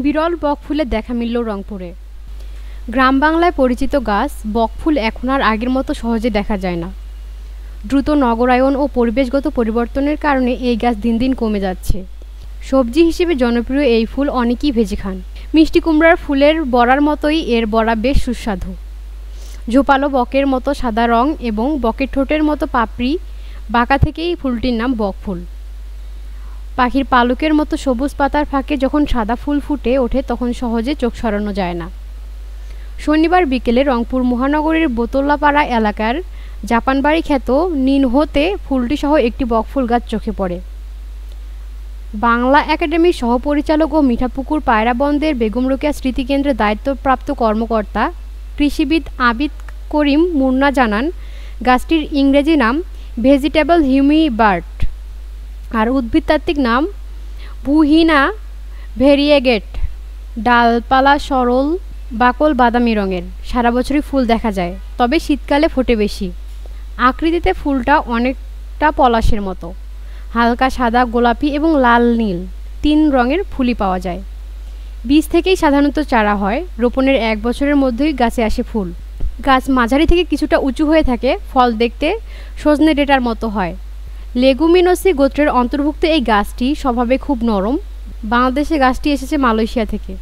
বিরল বকফুলের দেখা মিলল রংপুরে। গ্রাম বাংলায় পরিচিত গাছ বকফুল এখন আর আগের মতো সহজে দেখা যায় না। দ্রুত নগরায়ন ও পরিবেশগত পরিবর্তনের কারণে এই গাছ দিন দিন কমে যাচ্ছে। সবজি হিসেবে জনপ্রিয় এই ফুল অনেকেই ভেজে খান। মিষ্টি কুমড়ার ফুলের বড়ার মতোই এর বড়া বেশ সুস্বাদু। ঝোপালো বকের মতো সাদা রং এবং বকের ঠোঁটের মতো পাপড়ি বাঁকা থেকেই ফুলটির নাম বকফুল। পাখির পালকের মতো সবুজ পাতার ফাঁকে যখন সাদা ফুল ফুটে ওঠে তখন সহজে চোখ সরানো যায় না। শনিবার বিকেলে রংপুর মহানগরীর বোতলাপাড়া এলাকার জাপানবাড়ি খ্যাত নিনহোতে ফুলটিসহ একটি বকফুল গাছ চোখে পড়ে। বাংলা একাডেমির সহপরিচালক ও মিঠাপুকুর পায়রা বন্দরের বেগম রোকেয়া স্মৃতিকেন্দ্রের দায়িত্বপ্রাপ্ত কর্মকর্তা কৃষিবিদ আবিদ করিম মুন্না জানান, গাছটির ইংরেজি নাম ভেজিটেবল হিউমিবার্ড আর উদ্ভিদতাত্ত্বিক নাম বুহিনা ভেরিয়েগেট। ডালপালা সরল, বাকল বাদামি রঙের, সারা বছরই ফুল দেখা যায়, তবে শীতকালে ফোটে বেশি। আকৃতিতে ফুলটা অনেকটা পলাশের মতো। হালকা সাদা, গোলাপি এবং লাল নীল 3 রঙের ফুলই পাওয়া যায়। বীজ থেকেই সাধারণত চারা হয়। রোপণের 1 বছরের মধ্যেই গাছে আসে ফুল। গাছ মাঝারি থেকে কিছুটা উঁচু হয়ে থাকে। ফল দেখতে সজনে ডেটার মতো হয়। লেগুমিনোসি গোত্রের অন্তর্ভুক্ত এই গাছটি স্বভাবে খুব নরম। বাংলাদেশে গাছটি এসেছে মালয়েশিয়া থেকে।